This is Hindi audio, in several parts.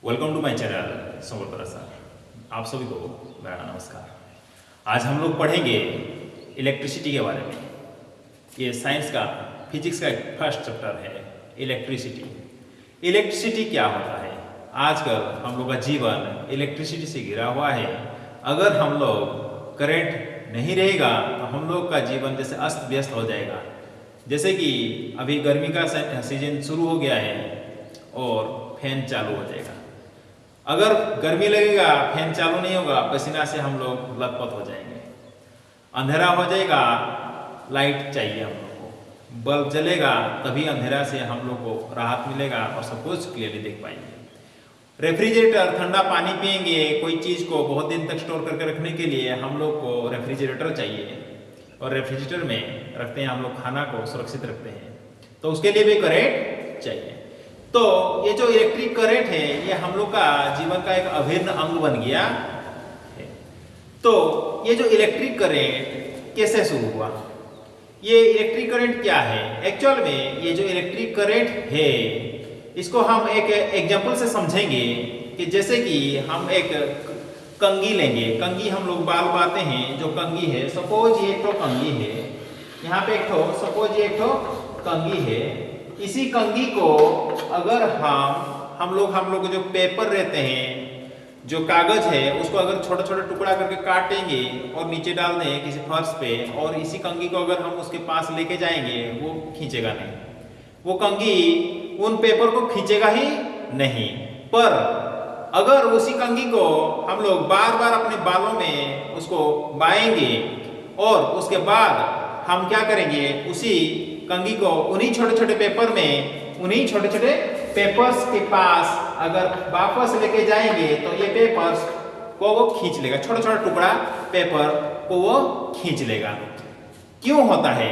Welcome to my channel Samvardhana sir. आप सभी को मेरा नमस्कार। आज हम लोग पढ़ेंगे इलेक्ट्रिसिटी के बारे में। ये साइंस का फिजिक्स का एक फर्स्ट चैप्टर है इलेक्ट्रिसिटी। इलेक्ट्रिसिटी क्या होता है? आजकल हम लोग का जीवन इलेक्ट्रिसिटी से घिरा हुआ है। अगर हम लोग करंट नहीं रहेगा तो हम लोग का जीवन जैसे अस्त व्यस्त हो जाएगा। जैसे कि अभी गर्मी का सीजन शुरू हो गया है और फैन चालू हो जाएगा। अगर गर्मी लगेगा, फैन चालू नहीं होगा, पसीना से हम लोग लथपथ हो जाएंगे। अंधेरा हो जाएगा, लाइट चाहिए हम लोग को। बल्ब जलेगा तभी अंधेरा से हम लोग को राहत मिलेगा और सब कुछ क्लियरली देख पाएंगे। रेफ्रिजरेटर, ठंडा पानी पिएंगे, कोई चीज़ को बहुत दिन तक स्टोर करके रखने के लिए हम लोग को रेफ्रिजरेटर चाहिए और रेफ्रिजरेटर में रखते हैं हम लोग खाना को सुरक्षित रखते हैं, तो उसके लिए भी करंट चाहिए। तो ये जो इलेक्ट्रिक करंट है ये हम लोग का जीवन का एक अभिन्न अंग बन गया है। तो ये जो इलेक्ट्रिक करंट कैसे शुरू हुआ? ये इलेक्ट्रिक करंट क्या है? एक्चुअल में ये जो इलेक्ट्रिक करंट है इसको हम एक एग्जांपल से समझेंगे कि जैसे कि हम एक कंघी लेंगे। कंघी हम लोग बाल बाते हैं, जो कंघी है, सपोज ये एक तो कंघी है, यहाँ पे एक तो सपोज ये एक तो कंघी है। इसी कंघी को अगर हम लोग जो पेपर रहते हैं, जो कागज है, उसको अगर छोटा छोटा टुकड़ा करके काटेंगे और नीचे डाल दें किसी फर्श पे, और इसी कंघी को अगर हम उसके पास लेके जाएंगे, वो खींचेगा नहीं। वो कंघी उन पेपर को खींचेगा ही नहीं। पर अगर उसी कंघी को हम लोग बार बार अपने बालों में उसको बाएंगे और उसके बाद हम क्या करेंगे, उसी कंघी को उन्हीं छोटे छोटे पेपर में, उन्हीं छोटे छोटे पेपर्स के पास अगर वापस लेके जाएंगे तो ये पेपर्स को वो खींच लेगा। छोटा छोटा टुकड़ा पेपर को वो खींच लेगा। क्यों होता है?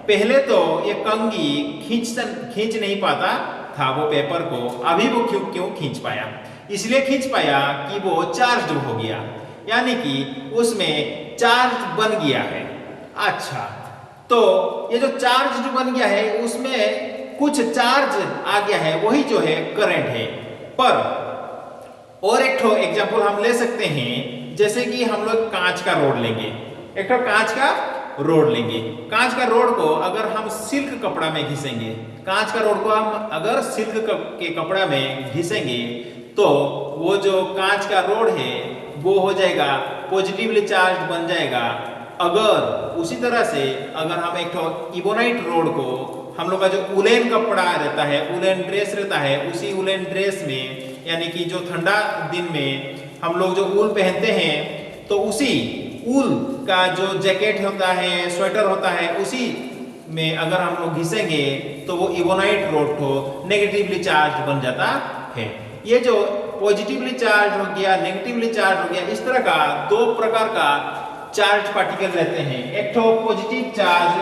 पहले तो ये कंघी खींच नहीं पाता था वो पेपर को। अभी वो क्यों खींच पाया? इसलिए खींच पाया कि वो चार्ज हो गया, यानी कि उसमें चार्ज बन गया है। अच्छा, तो ये जो चार्ज जो बन गया है उसमें कुछ चार्ज आ गया है, वही जो है करंट है। पर और एक ठो एग्जांपल हम ले सकते हैं, जैसे कि हम लोग कांच का रोड लेंगे। एक ठो कांच का रोड लेंगे। कांच का रोड को अगर हम सिल्क कपड़ा में घिसेंगे, कांच का रोड को हम अगर सिल्क के कपड़ा में घिसेंगे तो वो जो कांच का रोड है वो हो जाएगा पॉजिटिवली चार्ज बन जाएगा। अगर उसी तरह से अगर हम एक तो इबोनाइट रोड को, हम लोग का जो उलेन कपड़ा रहता है, उलेन ड्रेस रहता है, उसी उलेन ड्रेस में, यानी कि जो ठंडा दिन में हम लोग जो ऊल पहनते हैं, तो उसी ऊल का जो जैकेट होता है, स्वेटर होता है, उसी में अगर हम लोग घिसेंगे तो वो इबोनाइट रोड को नेगेटिवली चार्ज बन जाता है। ये जो पॉजिटिवली चार्ज हो गया, नेगेटिवली चार्ज हो गया, इस तरह का दो प्रकार का चार्ज पार्टिकल रहते हैं। एक तो पॉजिटिव चार्ज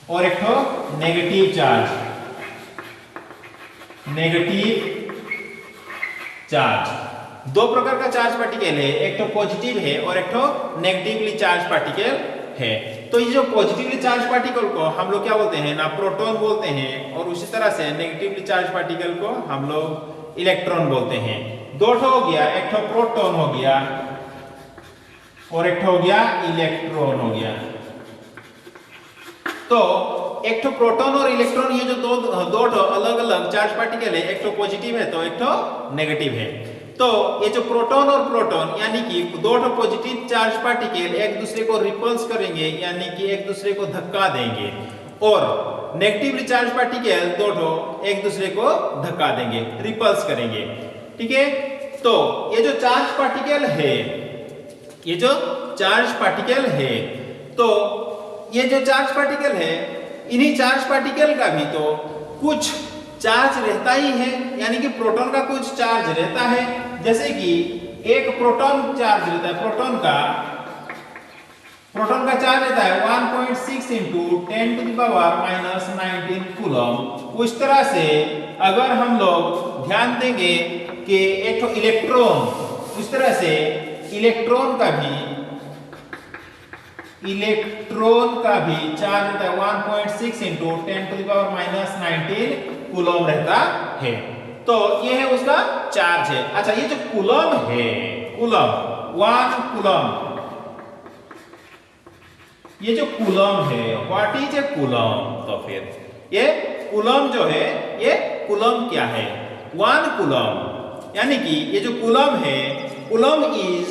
और एक तो नेगेटिव चार्ज। दो प्रकार का चार्ज पार्टिकल है, एक तो पॉजिटिव है और एक तो नेगेटिवली चार्ज पार्टिकल है। तो ये जो पॉजिटिवली चार्ज पार्टिकल को हम लोग क्या बोलते हैं ना, प्रोटॉन बोलते हैं, और उसी तरह से नेगेटिवली चार्ज पार्टिकल को हम लोग इलेक्ट्रॉन बोलते हैं। दो ठो हो गया, एक ठो प्रोटॉन हो गया और एक ठो हो गया इलेक्ट्रॉन हो गया। तो एक ठो प्रोटॉन और इलेक्ट्रॉन, ये जो दो ठो अलग अलग चार्ज पार्टिकल है, एक ठो पॉजिटिव है तो एक ठो नेगेटिव है। तो ये जो प्रोटॉन और प्रोटॉन, यानी कि दो ठो पॉजिटिव चार्ज पार्टिकल एक दूसरे को रिपल्स करेंगे, यानी कि एक दूसरे को धक्का देंगे, और नेगेटिवली चार्ज पार्टिकल दो ठो एक दूसरे को धक्का देंगे, रिपल्स करेंगे। ठीक है? तो ये जो चार्ज पार्टिकल है, ये जो चार्ज पार्टिकल है, तो ये जो चार्ज पार्टिकल है, इन्हीं चार्ज पार्टिकल का भी तो कुछ चार्ज रहता ही है, यानी कि प्रोटॉन का कुछ चार्ज रहता है। जैसे कि एक प्रोटॉन चार्ज रहता है, प्रोटॉन का चार्ज रहता है 1.6 × 10⁻⁻19 कूलम। उस तरह से अगर हम लोग ध्यान देंगे कि एक तो इलेक्ट्रॉन, उस तरह से इलेक्ट्रॉन का भी इलेक्ट्रॉन का भी चार्ज रहता है 1.6 इंटू 10⁻⁻19 कूलम रहता है। तो ये है उसका चार्ज है। अच्छा, ये जो कूलम है, कूलम 1 कूलम, ये जो कूलम है, व्हाट इज ए कूलम? तो फिर ये कूलम जो है, ये कूलम क्या है? 1 कूलम, यानी कि ये जो कूलम है, coulomb is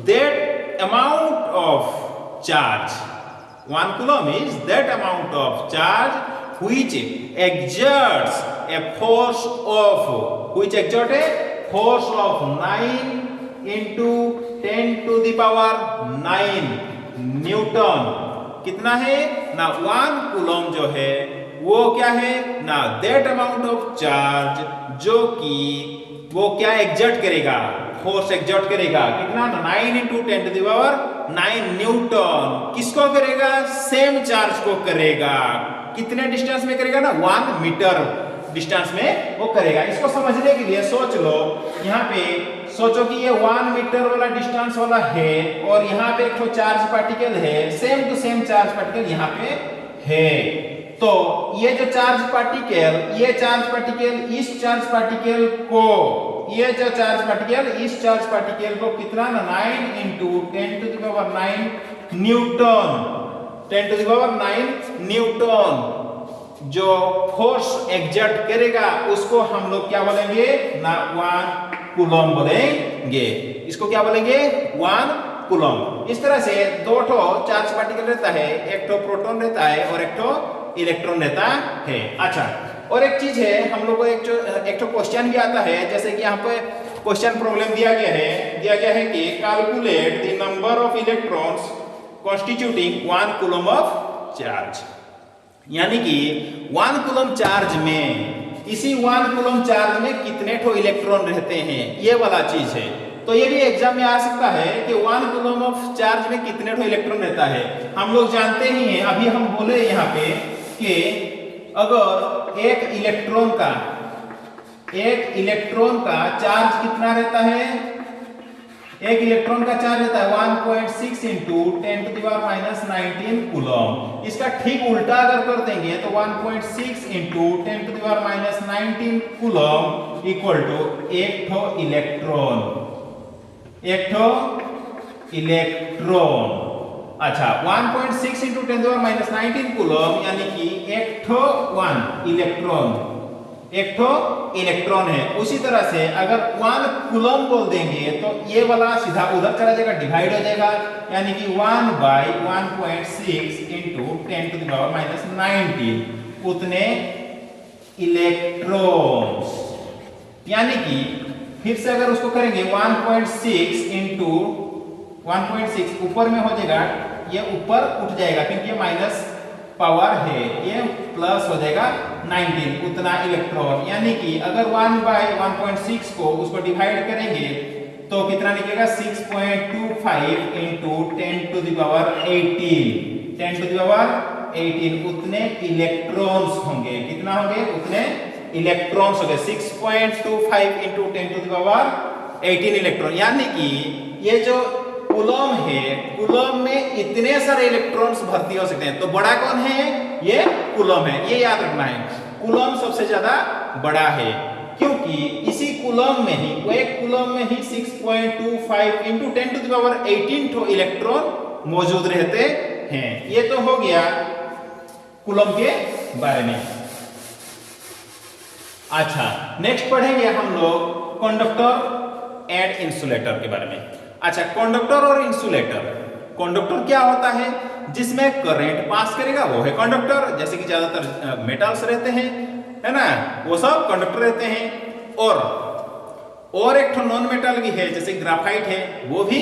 that amount of charge. 1 coulomb is that amount of charge which exerts a force of, which exerts a force of 9 into 10 to the power 9 Newton. कितना है ना? 1 कूलम जो है वो क्या है ना? दैट अमाउंट ऑफ चार्ज, जो कि वो क्या एग्जर्ट करेगा? फोर्स एग्जर्ट करेगा। कितना? 9 into 10 to the power 9 newton. किसको करेगा? सेम चार्ज को करेगा। कितने डिस्टेंस में करेगा ना? 1 मीटर डिस्टेंस में वो करेगा। इसको समझने के लिए सोच लो, यहाँ पे सोचो कि ये 1 मीटर वाला डिस्टेंस वाला है और यहाँ पे एक तो चार्ज पार्टिकल है, same to same charge particle यहाँ पे है। तो ये जो चार्ज पार्टिकल, ये चार्ज पार्टिकल इस चार्ज पार्टिकल को, ये जो चार्ज पार्टिकल इस चार्ज पार्टिकल को कितना ना? 9 into 10 to the power 9 newton, 10 to the power 9 newton जो फोर्स एग्जर्ट करेगा, उसको हम लोग क्या बोलेंगे ना? 1 कूलम बोलेंगे। इसको क्या बोलेंगे? 1 कूलम। इस तरह से दो ठो चार्ज पार्टिकल रहता है, एक ठो प्रोटॉन रहता है और एक ठो इलेक्ट्रॉन रहता है। अच्छा, और एक चीज है, हम लोग को एक तो क्वेश्चन भी आता है, जैसे कि यहाँ पे क्वेश्चन प्रॉब्लम दिया गया है कि calculate the number of electrons constituting 1 coulomb of charge. यानी कि 1 कूलम चार्ज में, इसी 1 कूलम चार्ज में कितने ठो इलेक्ट्रॉन रहते हैं, ये वाला चीज है। तो ये भी एग्जाम में आ सकता है कि 1 कूलम ऑफ चार्ज में कितने ठो इलेक्ट्रॉन रहता है। हम लोग जानते ही हैं, अभी हम बोले यहाँ पे कि अगर एक इलेक्ट्रॉन का चार्ज कितना रहता है? एक इलेक्ट्रॉन का चार्ज रहता है 1.6 into 10 to the power -19 coulomb. इसका ठीक उल्टा अगर कर देंगे तो 1.6 into 10 to the power -19 coulomb equal to एक ठो इलेक्ट्रॉन, एक ठो इलेक्ट्रॉन। अच्छा, 1.6 into 10 to the power -19 coulomb, यानी कि एक ठो 1 इलेक्ट्रॉन, एक ठो इलेक्ट्रॉन है। उसी तरह से अगर 1 कूलम बोल देंगे तो ये वाला सीधा उधर चला जाएगा, डिवाइड हो जाएगा, यानी कि 1 by 1.6 into 10 to the power -19 उतने इलेक्ट्रॉन्स। यानी कि फिर से अगर उसको करेंगे 1.6 इंटू 1.6 ऊपर में हो जाएगा, ये ऊपर उठ जाएगा क्योंकि ये माइनस पावर है, ये प्लस हो जाएगा 19 उतना इलेक्ट्रॉन। यानी कि अगर 1 बाई 1.6 को उसको डिवाइड करेंगे तो कितना निकलेगा? 6.25 into 10 to the power 18, 10 to the power 18 उतने इलेक्ट्रॉन्स होंगे। कितना होंगे? उतने इलेक्ट्रॉन्स होंगे। 6.25 into 10 to the power 18 electron. यानी कि ये जो कूलम है, कूलम में इतने सारे इलेक्ट्रॉन्स भर्ती हो सकते हैं। तो बड़ा कौन है? ये कूलम है, ये याद रखना है। कूलम सबसे ज्यादा बड़ा है क्योंकि इसी कूलम में ही, वो एक कूलम में ही 6.25 इंटू 10 टू द पावर 18 ठो इलेक्ट्रॉन मौजूद रहते हैं। ये तो हो गया कूलम के बारे में। अच्छा, नेक्स्ट पढ़ेंगे हम लोग कंडक्टर एंड इंसुलेटर के बारे में। अच्छा, कंडक्टर और इंसुलेटर। कंडक्टर क्या होता है? जिसमें करंट पास करेगा वो है कंडक्टर। जैसे कि ज्यादातर मेटल्स रहते हैं, है ना, वो सब कंडक्टर रहते हैं। और एक तो नॉन मेटल भी है, जैसे ग्राफाइट है, वो भी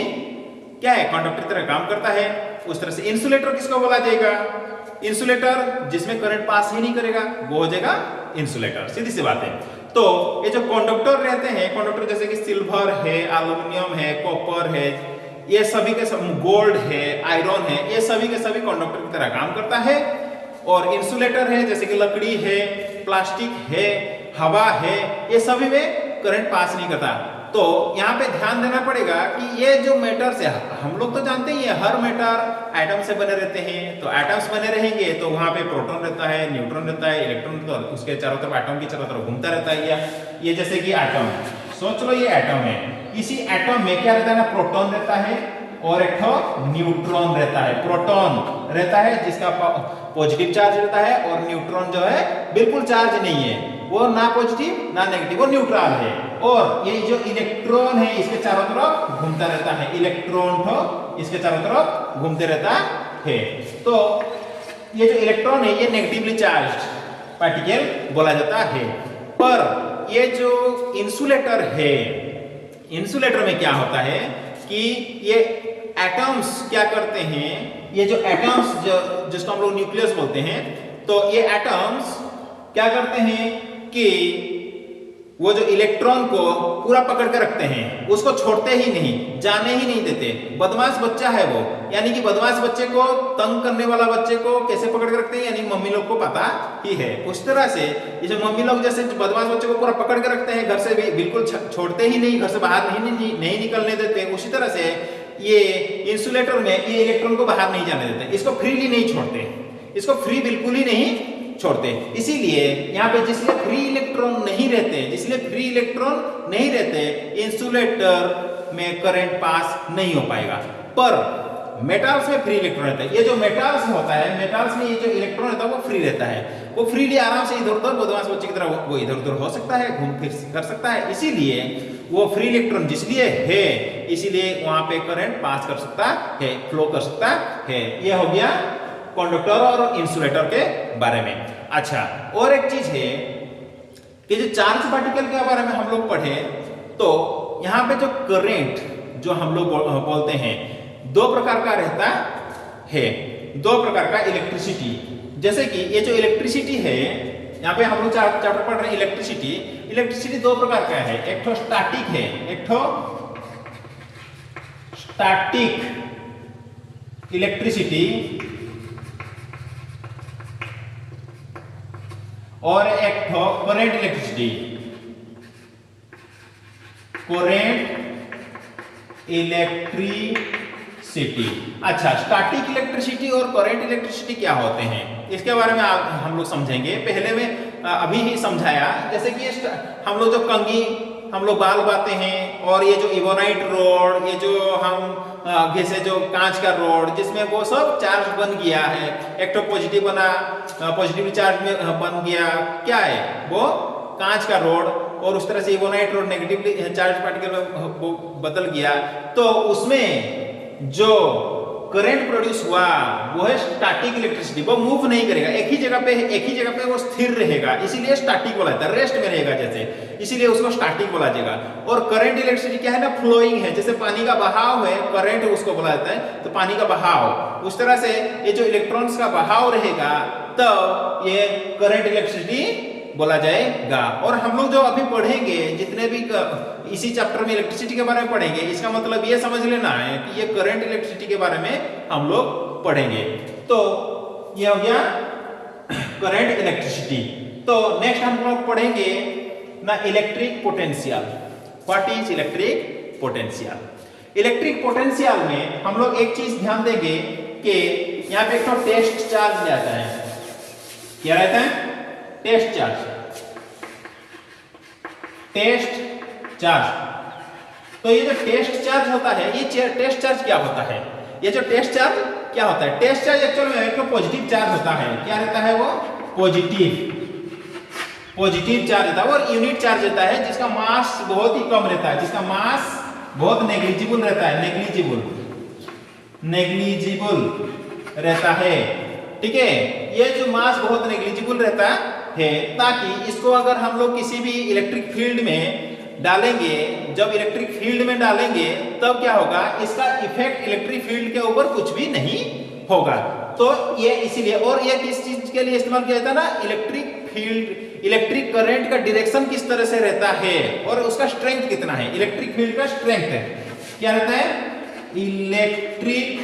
क्या है? कंडक्टर की तरह काम करता है। उस तरह से इंसुलेटर किसको बोला जाएगा? इंसुलेटर जिसमें करंट पास ही नहीं करेगा वो हो जाएगा इंसुलेटर। सीधी सी बात है। तो ये जो कंडक्टर रहते हैं, कंडक्टर जैसे कि सिल्वर है, एल्युमिनियम है, कॉपर है, ये सभी के सब, गोल्ड है, आयरन है, ये सभी के सभी कंडक्टर की तरह काम करता है। और इंसुलेटर है जैसे कि लकड़ी है, प्लास्टिक है, हवा है, ये सभी में करंट पास नहीं करता। तो यहाँ पे ध्यान देना पड़ेगा कि ये जो मैटर्स है, हम लोग तो जानते ही है हर मैटर एटम से बने रहते हैं, तो एटम्स बने रहेंगे तो वहां पे प्रोटॉन रहता है, न्यूट्रॉन रहता है, इलेक्ट्रॉन तो उसके चारों तरफ एटम की चारों तरफ घूमता रहता है। ये जैसे कि एटम, सोच लो ये एटम है, इसी एटम में क्या रहता है ना, प्रोटॉन रहता है और एक न्यूट्रॉन रहता है। प्रोटॉन रहता है जिसका पॉजिटिव चार्ज रहता है और न्यूट्रॉन जो है बिल्कुल चार्ज नहीं है, वो ना पॉजिटिव ना नेगेटिव, वो न्यूट्रल है। और ये जो इलेक्ट्रॉन है इसके चारों तरफ घूमता रहता है, इलेक्ट्रॉन इसके चारों तरफ घूमते रहता है। तो ये जो इलेक्ट्रॉन है ये नेगेटिवली चार्ज्ड पार्टिकल बोला जाता है। पर ये जो इंसुलेटर है, इंसुलेटर में क्या होता है कि ये एटम्स क्या करते हैं, ये जो एटम्स जिसको हम लोग न्यूक्लियस बोलते हैं, तो ये एटम्स क्या करते हैं कि वो जो इलेक्ट्रॉन को पूरा पकड़ के रखते हैं, उसको छोड़ते ही नहीं, जाने ही नहीं देते। बदमाश बच्चा है वो, यानी कि बदमाश बच्चे को, तंग करने वाला बच्चे को कैसे पकड़ के रखते हैं, यानी मम्मी लोग को पता ही है। उस तरह से ये जो मम्मी लोग जैसे बदमाश बच्चे को पूरा पकड़ के रखते हैं, घर से भी बिल्कुल छोड़ते ही नहीं, घर से बाहर नहीं निकलने देते, उसी तरह से ये इंसुलेटर में ये इलेक्ट्रॉन को बाहर नहीं जाने देते, इसको फ्रीली नहीं छोड़ते, इसको फ्री बिल्कुल ही नहीं छोड़ते। इसीलिए यहाँ पे जिसलिए फ्री इलेक्ट्रॉन नहीं रहते इंसुलेटर में करंट पास नहीं हो पाएगा। पर मेटल्स में फ्री इलेक्ट्रॉन रहता है। ये जो मेटल्स होता है, मेटल्स में ये जो इलेक्ट्रॉन रहता है वो फ्री रहता है, वो फ्रीली आराम से इधर उधर बदमाश बच्चे की तरह वो इधर उधर हो सकता है, घूम फिर कर सकता है। इसीलिए वो फ्री इलेक्ट्रॉन जिसलिए है, इसीलिए वहां पे करंट पास कर सकता है, फ्लो कर सकता है। ये हो गया कंडक्टर और इंसुलेटर के बारे में। अच्छा, और एक चीज है कि जो चार्ज पार्टिकल के बारे में हम लोग पढ़े, तो यहाँ पे जो करंट जो हम लोग बोलते हैं, दो प्रकार का रहता है, दो प्रकार का इलेक्ट्रिसिटी। जैसे कि ये जो इलेक्ट्रिसिटी है, यहाँ पे हम लोग चैप्टर पढ़ रहे हैं इलेक्ट्रिसिटी। इलेक्ट्रिसिटी दो प्रकार का है, एक तो स्टैटिक है, एक तो स्टैटिक इलेक्ट्रिसिटी और एक तो करंट इलेक्ट्रिसिटी। Current electricity. अच्छा, स्टैटिक इलेक्ट्रिसिटी और करंट इलेक्ट्रिसिटी क्या होते हैं, इसके बारे में हम लोग समझेंगे। पहले में अभी ही समझाया, जैसे कि हम लोग जो कंघी हम लोग बाल बाते हैं, और ये जो इवोनाइट रोड, ये जो हम जैसे जो कांच का रोड जिसमें वो सब चार्ज बन गया है, एक तो पॉजिटिव बना, पॉजिटिव चार्ज में बन गया, क्या है वो कांच का रोड, और उस तरह से इवोनाइट रोड नेगेटिवली चार्ज पार्टिकल में वो बदल गया, तो उसमें जो करंट प्रोड्यूस हुआ वो है स्टैटिक इलेक्ट्रिसिटी। वो मूव नहीं करेगा, एक ही जगह पे वो स्थिर रहेगा, इसीलिए स्टैटिक बोला जाता है, रेस्ट में रहेगा जैसे, इसीलिए उसको स्टैटिक बोला जाएगा। और करंट इलेक्ट्रिसिटी क्या है ना, फ्लोइंग है, जैसे पानी का बहाव है, करंट उसको बोला जाता है, तो पानी का बहाव, उस तरह से ये जो इलेक्ट्रॉन्स का बहाव रहेगा, तो ये करंट इलेक्ट्रिसिटी बोला जाएगा। और हम लोग जो अभी पढ़ेंगे, जितने भी इसी चैप्टर में इलेक्ट्रिसिटी के बारे में पढ़ेंगे, इसका मतलब ये समझ लेना है कि ये करंट इलेक्ट्रिसिटी के बारे में हम लोग पढ़ेंगे। तो ये हो गया करंट इलेक्ट्रिसिटी। तो नेक्स्ट हम लोग पढ़ेंगे ना electric potential. What is electric potential? Electric potential में हम लोग एक चीज ध्यान देंगे कि यहाँ पे एक तो टेस्ट चार्ज रहता है। क्या रहता है? Test charge. Test charge. तो ये जो टेस्ट चार्ज होता है, ये टेस्ट चार्ज क्या होता है? ये जो टेस्ट चार्ज क्या होता है? टेस्ट चार्ज एक्चुअल में एक पॉजिटिव चार्ज होता है। क्या रहता है वो? पॉजिटिव चार्ज रहता है, और यूनिट चार्ज रहता है जिसका मास बहुत ही कम रहता है, जिसका मास बहुत नेग्लिजिबल रहता है, नेग्लिजिबल रहता है। ठीक है, ये जो मास बहुत नेग्लिजिबल रहता है, ताकि इसको अगर हम लोग किसी भी इलेक्ट्रिक फील्ड में डालेंगे, जब इलेक्ट्रिक फील्ड में डालेंगे तब क्या होगा, इसका इफेक्ट इलेक्ट्रिक फील्ड के ऊपर कुछ भी नहीं होगा। तो ये इसीलिए, और ये किस चीज के लिए इस्तेमाल किया जाता है ना, इलेक्ट्रिक फील्ड, इलेक्ट्रिक करंट का डायरेक्शन किस तरह से रहता है और उसका स्ट्रेंथ कितना है। इलेक्ट्रिक फील्ड का स्ट्रेंथ है, क्या रहता है? इलेक्ट्रिक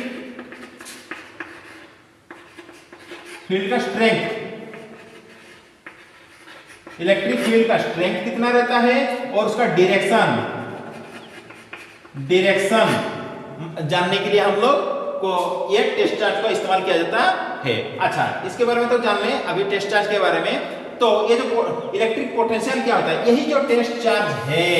फील्ड का स्ट्रेंथ, इलेक्ट्रिक फील्ड का स्ट्रेंथ कितना रहता है और उसका डायरेक्शन डायरेक्शन जानने के लिए हम लोग को ये टेस्ट चार्ज का इस्तेमाल किया जाता है। अच्छा, इसके बारे में तो जान लें अभी टेस्ट चार्ज के बारे में। तो ये जो इलेक्ट्रिक पोटेंशियल क्या होता है, यही जो टेस्ट चार्ज है,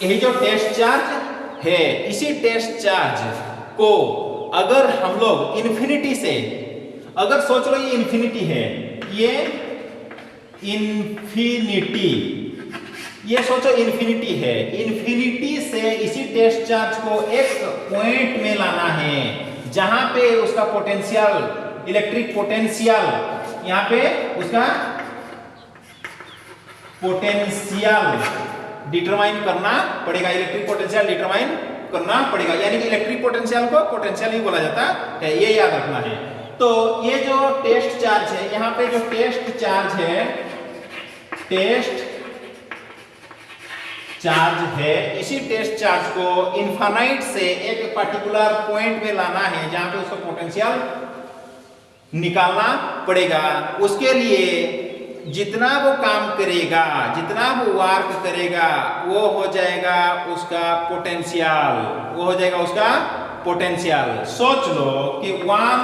यही जो टेस्ट चार्ज है, इसी टेस्ट चार्ज को अगर हम लोग इन्फिनिटी से, अगर सोच लो ये इन्फिनिटी है, ये इन्फिनिटी, ये सोचो इन्फिनिटी है, इन्फिनिटी से इसी टेस्ट चार्ज को एक पॉइंट में लाना है जहां पे उसका पोटेंशियल, इलेक्ट्रिक पोटेंशियल, यहां पे उसका पोटेंशियल डिटरमाइन करना पड़ेगा, इलेक्ट्रिक पोटेंशियल डिटरमाइन करना पड़ेगा, यानी कि इलेक्ट्रिक पोटेंशियल को पोटेंशियल ही बोला जाता है, ये याद रखना है। तो ये जो टेस्ट चार्ज है, यहां पे जो टेस्ट चार्ज है, टेस्ट चार्ज है, इसी टेस्ट चार्ज को इनफाइनाइट से एक पर्टिकुलर पॉइंट में लाना है जहां पे उसका पोटेंशियल निकालना पड़ेगा। उसके लिए जितना वो काम करेगा, जितना वो वर्क करेगा, वो हो जाएगा उसका पोटेंशियल, वो हो जाएगा उसका पोटेंशियल। सोच लो कि 1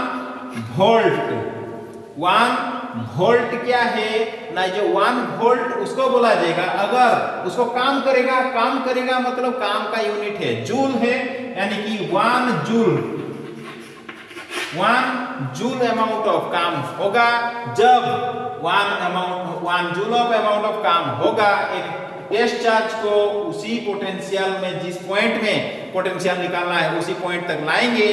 वोल्ट क्या है ना, जो 1 वोल्ट उसको बोला जाएगा, अगर उसको काम करेगा मतलब काम का यूनिट है, जूल है, यानी कि 1 जूल अमाउंट ऑफ काम होगा। जब 1 जूल ऑफ अमाउंट ऑफ काम होगा, एक टेस्ट चार्ज को उसी पोटेंशियल में, जिस पॉइंट में पोटेंशियल निकालना है उसी पॉइंट तक लाएंगे,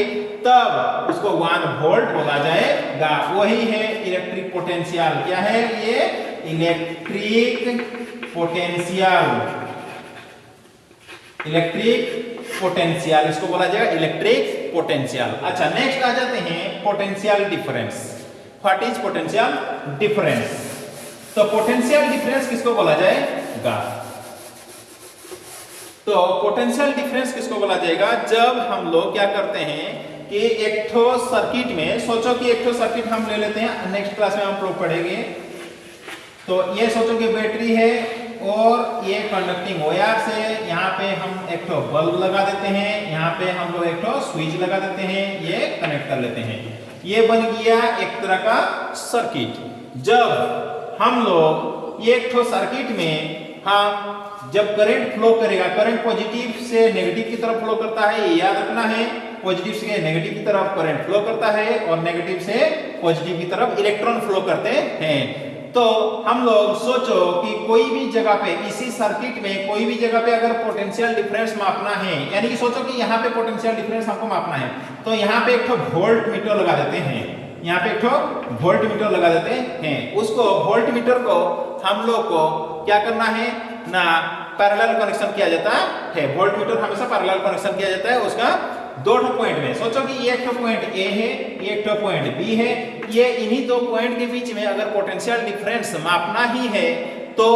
तब उसको 1 वोल्ट बोला जाएगा। वही है इलेक्ट्रिक पोटेंशियल। क्या है ये? इलेक्ट्रिक पोटेंशियल, इलेक्ट्रिक पोटेंशियल, इसको बोला जाएगा इलेक्ट्रिक पोटेंशियल। अच्छा, नेक्स्ट आ जाते हैं potential difference. What is potential difference? तो पोटेंशियल डिफरेंस किसको बोला जाएगा? तो पोटेंशियल डिफरेंस किसको बोला जाएगा? जब हम लोग क्या करते हैं कि एक ठो सर्किट में, सोचो कि एक ठो सर्किट हम ले लेते हैं, नेक्स्ट क्लास में हम लोग पढ़ेंगे। तो ये सोचो कि बैटरी है और ये कंडक्टिंग वायर से यहाँ पे हम एक ठो बल्ब लगा देते हैं, यहाँ पे हम लोग एक ठो स्विच लगा देते हैं, ये कनेक्ट कर लेते हैं। ये बन गया एक तरह का सर्किट। जब हम लोग ये एक ठो सर्किट में, हाँ, जब करंट फ्लो करेगा, करंट पॉजिटिव से नेगेटिव की तरफ फ्लो करता है, ये याद रखना है। पॉजिटिव से नेगेटिव की तरफ करंट फ्लो करता है और नेगेटिव से पॉजिटिव की तरफ इलेक्ट्रॉन फ्लो करते हैं। तो हम लोग सोचो कि कोई भी जगह पे, इसी सर्किट में कोई भी जगह पे अगर पोटेंशियल डिफरेंस मापना है, यानी कि सोचो कि यहाँ पे पोटेंशियल डिफरेंस हमको मापना है, तो यहाँ पे एक ठो वोल्ट मीटर लगा देते हैं, यहाँ पे एक ठो वोल्ट मीटर लगा देते हैं। उसको वोल्ट मीटर को हम लोग को क्या करना है ना, पैरेलल कनेक्शन किया जाता है। वोल्ट मीटर हमेशा पैरेलल कनेक्शन किया जाता है उसका 2 पॉइंट में। सोचो कि ये एक ठो पॉइंट ए है, ये एक ठो पॉइंट बी है, ये इन्हीं 2 पॉइंट के बीच में अगर पोटेंशियल डिफरेंस मापना ही है तो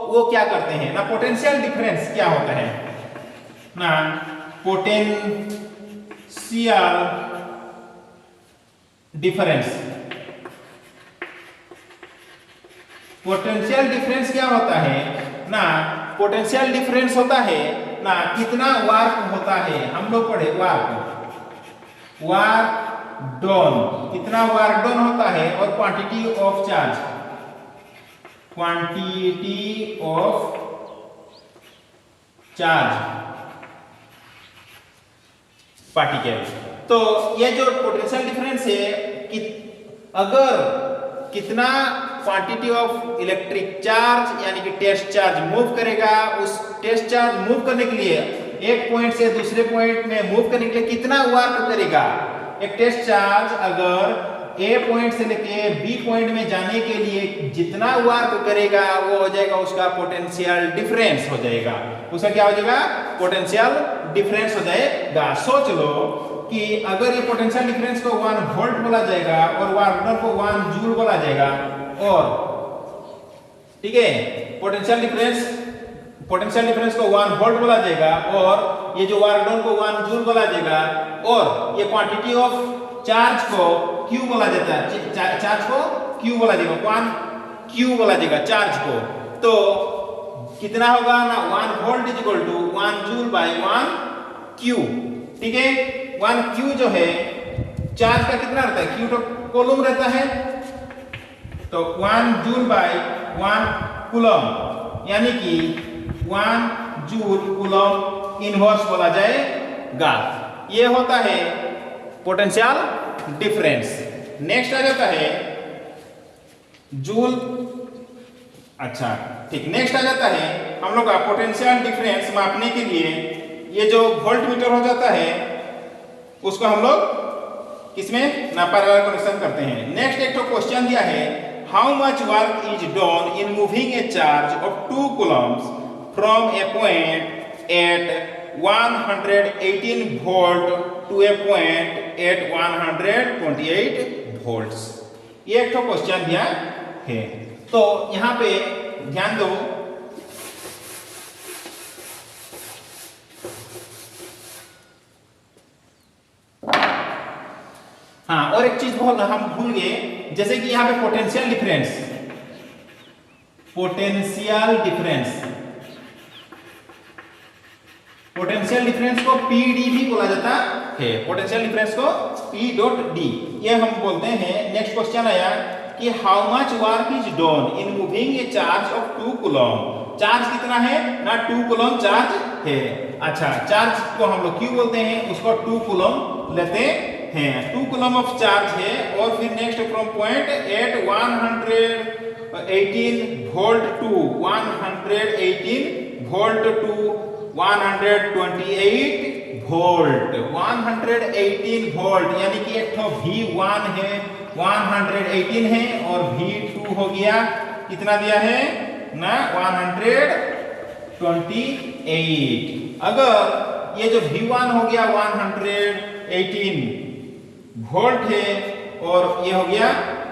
वो क्या करते हैं ना, पोटेंशियल डिफरेंस क्या होता है ना, पोटेंशियल डिफरेंस, पोटेंशियल डिफरेंस क्या होता है ना, पोटेंशियल डिफरेंस होता है ना कितना वर्क होता है। हम लोग पढ़े वर्क डन, कितना वर्क डन होता है, और quantity of charge, quantity of charge particle. तो ये जो पोटेंशियल डिफरेंस है कि अगर कितना क्वांटिटी ऑफ इलेक्ट्रिक चार्ज यानी कि टेस्ट चार्ज मूव करेगा, उस टेस्ट चार्ज मूव करने के लिए एक पॉइंट से दूसरे पॉइंट में मूव करने के लिए कितना वर्क करेगा। एक टेस्ट चार्ज अगर ए पॉइंट से लेके बी पॉइंट में जाने के लिए जितना वर्क करेगा वो हो जाएगा उसका पोटेंशियल डिफरेंस हो जाएगा। उसका क्या हो जाएगा? पोटेंशियल डिफरेंस हो जाएगा। सोच लो कि अगर ये पोटेंशियल डिफरेंस को 1 वोल्ट बोला जाएगा और वर्क डन को 1 जूल बोला जाएगा, और ठीक है, पोटेंशियल डिफरेंस को 1 वोल्ट बोला जाएगा और ये जो वर्क डन को 1 जूल बोला जाएगा, और ये क्वांटिटी ऑफ चार्ज को Q बोला जाता है, चार्ज को Q बोला जाएगा, 1 Q बोला जाएगा चार्ज को। तो कितना होगा ना, 1 volt is equal to 1 joule by 1 Q. ठीक है, 1 क्यू जो है चार्ज का कितना रहता है, क्यू तो कूलम रहता है, तो 1 जूल बाय 1 कूलम, यानी कि 1 जूल कूलम इनवर्स बोला जाएगा। ये होता है पोटेंशियल डिफरेंस। नेक्स्ट आ जाता है जूल, अच्छा ठीक, नेक्स्ट आ जाता है हम लोग का पोटेंशियल डिफरेंस मापने के लिए ये जो वोल्ट मीटर हो जाता है उसको हम लोग किसमें ना पैरेलल कनेक्शन करते हैं। नेक्स्ट एक तो क्वेश्चन दिया है, how much work is done in moving a charge of 2 coulombs from a point at 118 volt to a point at 128 volts. ये एक तो क्वेश्चन दिया है, तो यहां पे ध्यान दो, हाँ और एक चीज बोलना हम भूल गए, जैसे कि यहाँ पे पोटेंशियल डिफरेंस को पीडी भी बोला जाता है, पोटेंशियल डिफरेंस को P डॉट डी ये हम बोलते हैं। नेक्स्ट क्वेश्चन आया कि how much work is done in moving a charge of 2 coulomb. Charge कितना है ना, 2 कूलम चार्ज है। अच्छा, चार्ज को हम लोग क्यू बोलते हैं, उसको 2 कूलम लेते हैं, 2 कूलम ऑफ चार्ज है। और फिर next from point at 118 volt to 118 volt to 128 volt, 118 volt, यानी कि एक तो V1 है 118 है और V2 हो गया कितना दिया है ना 128। अगर ये जो V1 हो गया 118 वोल्ट है और ये हो गया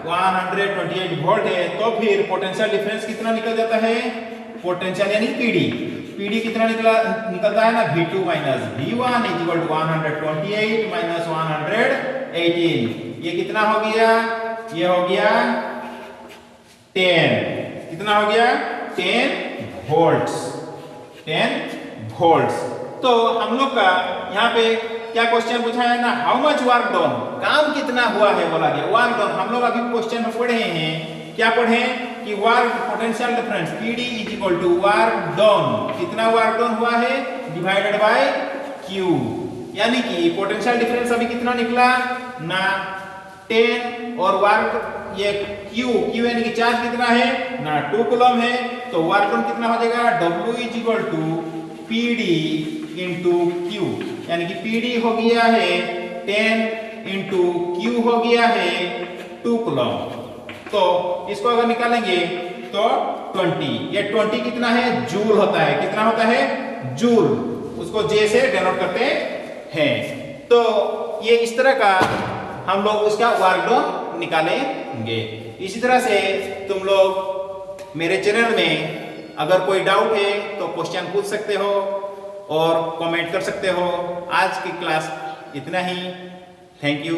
128 वोल्ट है, तो फिर पोटेंशियल डिफरेंस कितना निकल जाता है, पोटेंशियल यानी पीडी कितना निकलता है ना, V2 minus V1 is equal to 128 minus 118। ये कितना हो गया, ये हो गया 10, कितना हो गया 10 वोल्ट्स। तो हम लोग का यहाँ पे क्या क्वेश्चन पूछा है ना, हाउ मच वर्क डन, काम कितना हुआ है बोला गया, वर्क डन। हम लोग अभी क्वेश्चन में पढ़े हैं, क्या पढ़े कि work potential difference PD is equal to work done, कितना वर्क डन हुआ है डिवाइडेड बाय क्यू, यानी कि पोटेंशियल डिफरेंस अभी कितना निकला ना 10 और वर्क ये क्यू यानी कि चार्ज कितना है ना 2 कूलम है, तो वर्क डन कितना हो जाएगा W is equal to PD into Q, यानी कि पीडी हो गया है 10 इंटू क्यू हो गया है 2 कूलम। तो इसको अगर निकालेंगे तो 20, ये 20 कितना है जूल होता है, कितना होता है जूल, उसको जे से डिनोट करते हैं। तो ये इस तरह का हम लोग उसका वर्क डन निकालेंगे। इसी तरह से तुम लोग मेरे चैनल में अगर कोई डाउट है तो क्वेश्चन पूछ सकते हो और कमेंट कर सकते हो। आज की क्लास इतना ही, थैंक यू।